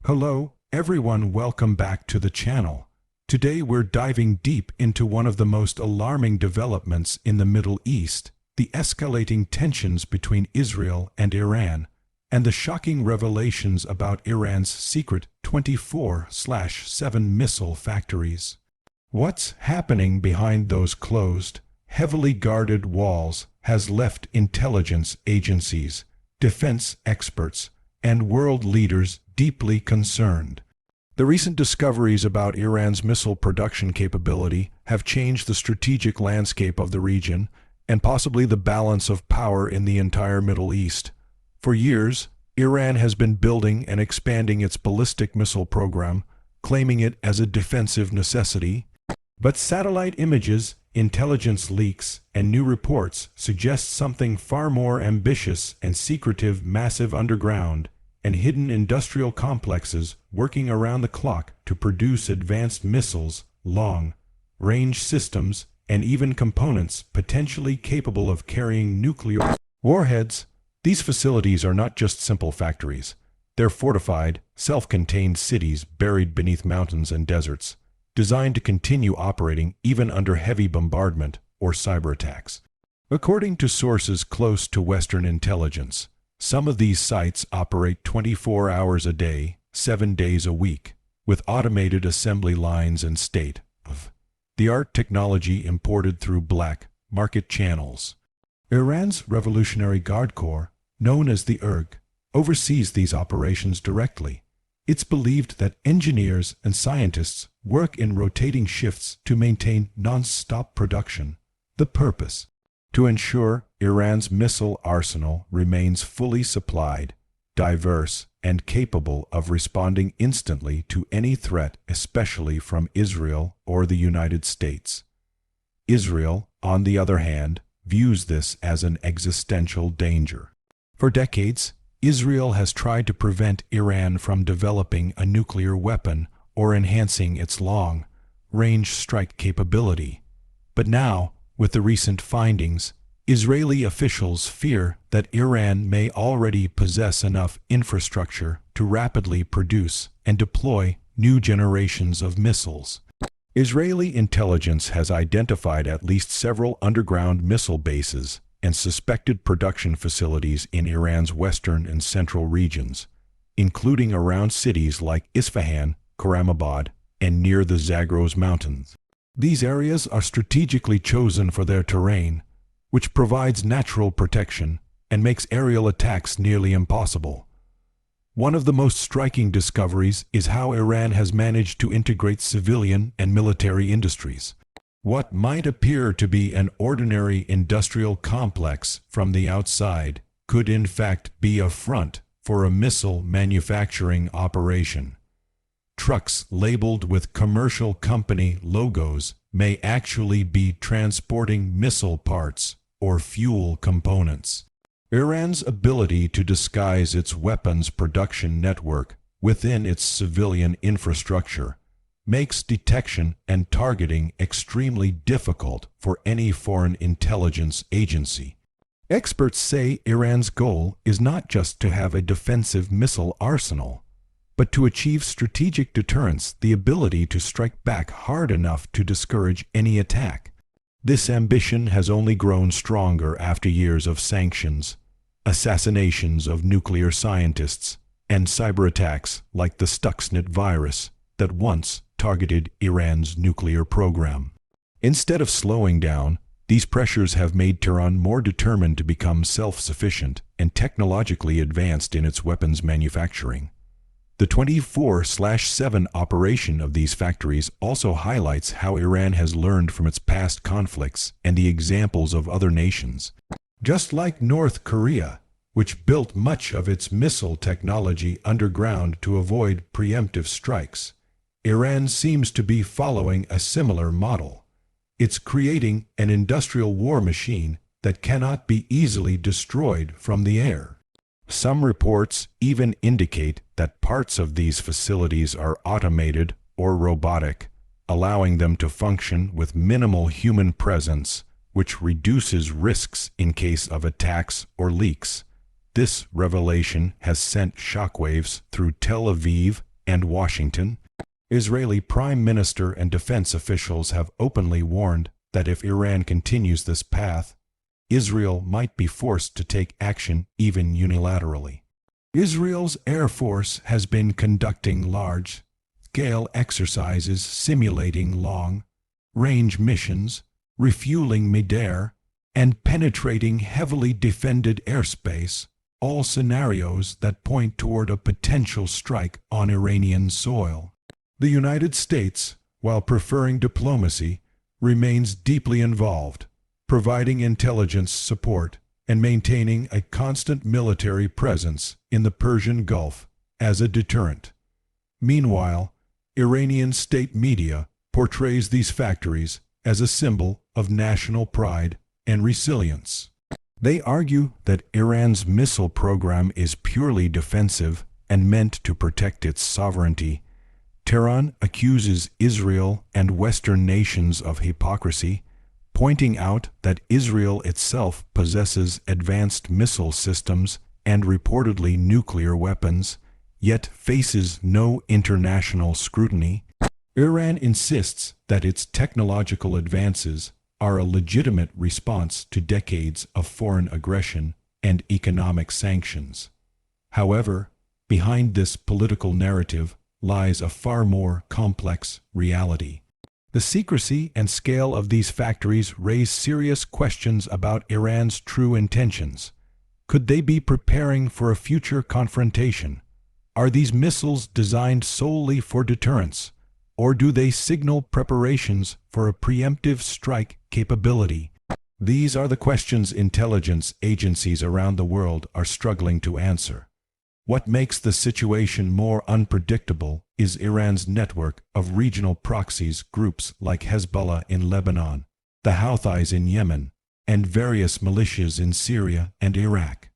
Hello, everyone, welcome back to the channel. Today we're diving deep into one of the most alarming developments in the Middle East, the escalating tensions between Israel and Iran, and the shocking revelations about Iran's secret 24/7 missile factories. What's happening behind those closed, heavily guarded walls has left intelligence agencies, defense experts, and world leaders deeply concerned. The recent discoveries about Iran's missile production capability have changed the strategic landscape of the region and possibly the balance of power in the entire Middle East. For years, Iran has been building and expanding its ballistic missile program, claiming it as a defensive necessity. But satellite images, intelligence leaks, and new reports suggest something far more ambitious and secretive: massive underground and hidden industrial complexes working around the clock to produce advanced missiles, long-range systems, and even components potentially capable of carrying nuclear warheads. These facilities are not just simple factories. They're fortified, self-contained cities buried beneath mountains and deserts, designed to continue operating even under heavy bombardment or cyber attacks. According to sources close to Western intelligence, some of these sites operate 24 hours a day, 7 days a week, with automated assembly lines and state-of-the-art technology imported through black market channels. Iran's Revolutionary Guard Corps, known as the IRG, oversees these operations directly. It's believed that engineers and scientists work in rotating shifts to maintain nonstop production. The purpose: to ensure Iran's missile arsenal remains fully supplied, diverse, and capable of responding instantly to any threat, especially from Israel or the United States. Israel, on the other hand, views this as an existential danger. For decades, Israel has tried to prevent Iran from developing a nuclear weapon or enhancing its long-range strike capability. But now, with the recent findings, Israeli officials fear that Iran may already possess enough infrastructure to rapidly produce and deploy new generations of missiles. Israeli intelligence has identified at least several underground missile bases and suspected production facilities in Iran's western and central regions, including around cities like Isfahan, Karamabad, and near the Zagros Mountains. These areas are strategically chosen for their terrain, which provides natural protection and makes aerial attacks nearly impossible. One of the most striking discoveries is how Iran has managed to integrate civilian and military industries. What might appear to be an ordinary industrial complex from the outside could in fact be a front for a missile manufacturing operation. Trucks labeled with commercial company logos may actually be transporting missile parts or fuel components. Iran's ability to disguise its weapons production network within its civilian infrastructure makes detection and targeting extremely difficult for any foreign intelligence agency. Experts say Iran's goal is not just to have a defensive missile arsenal, but to achieve strategic deterrence, the ability to strike back hard enough to discourage any attack. This ambition has only grown stronger after years of sanctions, assassinations of nuclear scientists, and cyber attacks like the Stuxnet virus that once targeted Iran's nuclear program. Instead of slowing down, these pressures have made Tehran more determined to become self-sufficient and technologically advanced in its weapons manufacturing. The 24/7 operation of these factories also highlights how Iran has learned from its past conflicts and the examples of other nations. Just like North Korea, which built much of its missile technology underground to avoid preemptive strikes, Iran seems to be following a similar model. It's creating an industrial war machine that cannot be easily destroyed from the air. Some reports even indicate that parts of these facilities are automated or robotic, allowing them to function with minimal human presence, which reduces risks in case of attacks or leaks. This revelation has sent shockwaves through Tel Aviv and Washington. Israeli Prime Minister and defense officials have openly warned that if Iran continues this path, Israel might be forced to take action even unilaterally. Israel's Air Force has been conducting large-scale exercises simulating long-range missions, refueling midair, and penetrating heavily defended airspace, all scenarios that point toward a potential strike on Iranian soil. The United States, while preferring diplomacy, remains deeply involved, providing intelligence support and maintaining a constant military presence in the Persian Gulf as a deterrent. Meanwhile, Iranian state media portrays these factories as a symbol of national pride and resilience. They argue that Iran's missile program is purely defensive and meant to protect its sovereignty. Tehran accuses Israel and Western nations of hypocrisy, pointing out that Israel itself possesses advanced missile systems and reportedly nuclear weapons, yet faces no international scrutiny. Iran insists that its technological advances are a legitimate response to decades of foreign aggression and economic sanctions. However, behind this political narrative lies a far more complex reality. The secrecy and scale of these factories raise serious questions about Iran's true intentions. Could they be preparing for a future confrontation? Are these missiles designed solely for deterrence, or do they signal preparations for a preemptive strike capability? These are the questions intelligence agencies around the world are struggling to answer. What makes the situation more unpredictable is Iran's network of regional proxies, groups like Hezbollah in Lebanon, the Houthis in Yemen, and various militias in Syria and Iraq.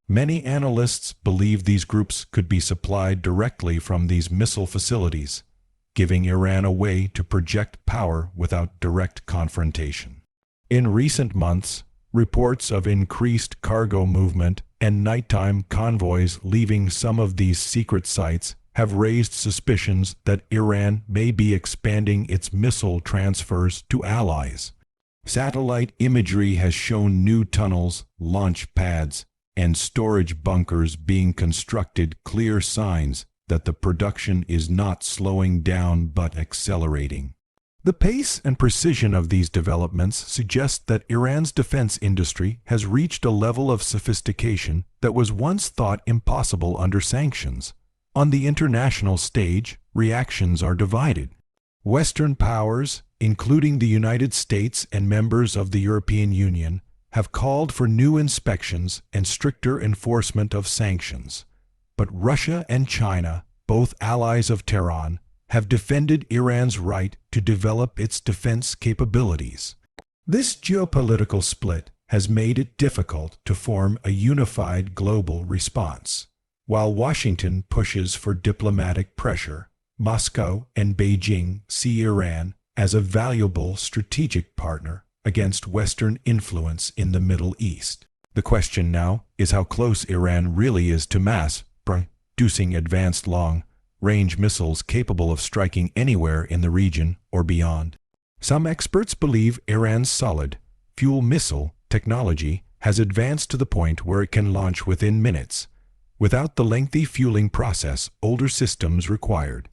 Many analysts believe these groups could be supplied directly from these missile facilities, giving Iran a way to project power without direct confrontation. In recent months, reports of increased cargo movement and nighttime convoys leaving some of these secret sites have raised suspicions that Iran may be expanding its missile transfers to allies. Satellite imagery has shown new tunnels, launch pads, and storage bunkers being constructed, clear signs that the production is not slowing down but accelerating. The pace and precision of these developments suggest that Iran's defense industry has reached a level of sophistication that was once thought impossible under sanctions. On the international stage, reactions are divided. Western powers, including the United States and members of the European Union, have called for new inspections and stricter enforcement of sanctions. But Russia and China, both allies of Tehran, have defended Iran's right to develop its defense capabilities. This geopolitical split has made it difficult to form a unified global response. While Washington pushes for diplomatic pressure, Moscow and Beijing see Iran as a valuable strategic partner against Western influence in the Middle East. The question now is how close Iran really is to mass-producing advanced long-range missiles capable of striking anywhere in the region or beyond. Some experts believe Iran's solid-fuel missile technology has advanced to the point where it can launch within minutes, without the lengthy fueling process older systems required.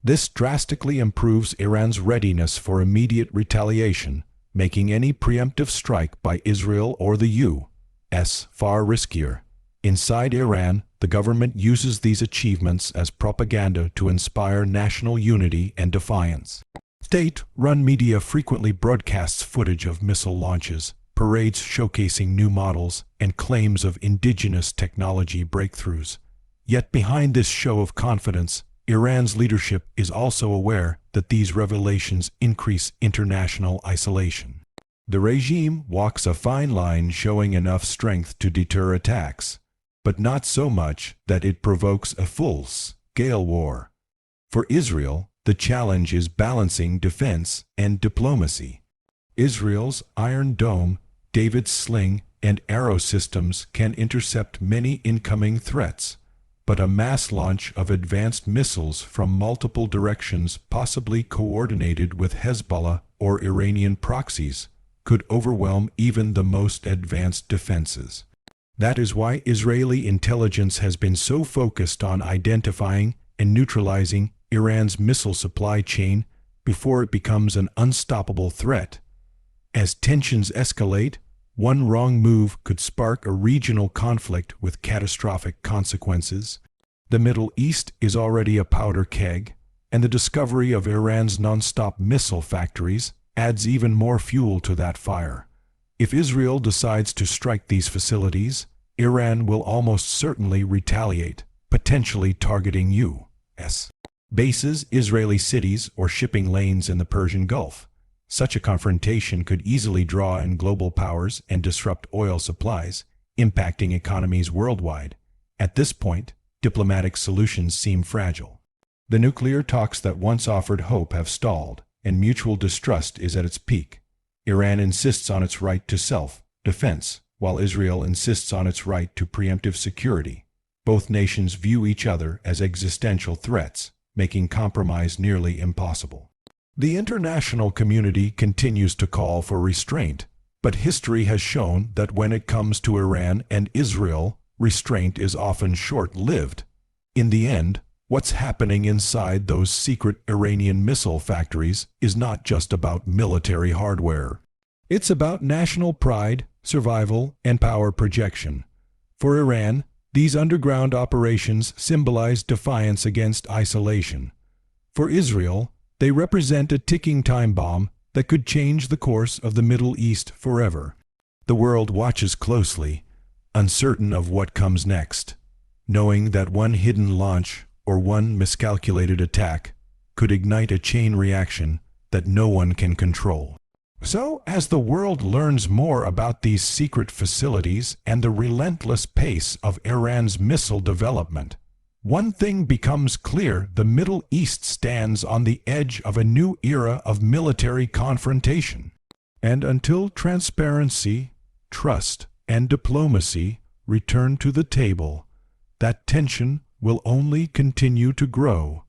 This drastically improves Iran's readiness for immediate retaliation, making any preemptive strike by Israel or the U.S. far riskier. Inside Iran, the government uses these achievements as propaganda to inspire national unity and defiance. State-run media frequently broadcasts footage of missile launches, parades showcasing new models, and claims of indigenous technology breakthroughs. Yet behind this show of confidence, Iran's leadership is also aware that these revelations increase international isolation. The regime walks a fine line, showing enough strength to deter attacks, but not so much that it provokes a full-scale war. For Israel, the challenge is balancing defense and diplomacy. Israel's Iron Dome, David's Sling, and Arrow systems can intercept many incoming threats, but a mass launch of advanced missiles from multiple directions, possibly coordinated with Hezbollah or Iranian proxies, could overwhelm even the most advanced defenses. That is why Israeli intelligence has been so focused on identifying and neutralizing Iran's missile supply chain before it becomes an unstoppable threat. As tensions escalate, one wrong move could spark a regional conflict with catastrophic consequences. The Middle East is already a powder keg, and the discovery of Iran's nonstop missile factories adds even more fuel to that fire. If Israel decides to strike these facilities, Iran will almost certainly retaliate, potentially targeting U.S. bases, Israeli cities, or shipping lanes in the Persian Gulf. Such a confrontation could easily draw in global powers and disrupt oil supplies, impacting economies worldwide. At this point, diplomatic solutions seem fragile. The nuclear talks that once offered hope have stalled, and mutual distrust is at its peak. Iran insists on its right to self-defense, while Israel insists on its right to preemptive security. Both nations view each other as existential threats, making compromise nearly impossible. The international community continues to call for restraint, but history has shown that when it comes to Iran and Israel, restraint is often short-lived. In the end, what's happening inside those secret Iranian missile factories is not just about military hardware. It's about national pride, survival, and power projection. For Iran, these underground operations symbolize defiance against isolation. For Israel, they represent a ticking time bomb that could change the course of the Middle East forever. The world watches closely, uncertain of what comes next, knowing that one hidden launch or one miscalculated attack could ignite a chain reaction that no one can control. So, as the world learns more about these secret facilities and the relentless pace of Iran's missile development, one thing becomes clear: the Middle East stands on the edge of a new era of military confrontation. And until transparency, trust, and diplomacy return to the table, that tension will only continue to grow,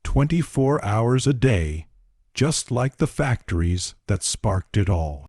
24 hours a day, just like the factories that sparked it all.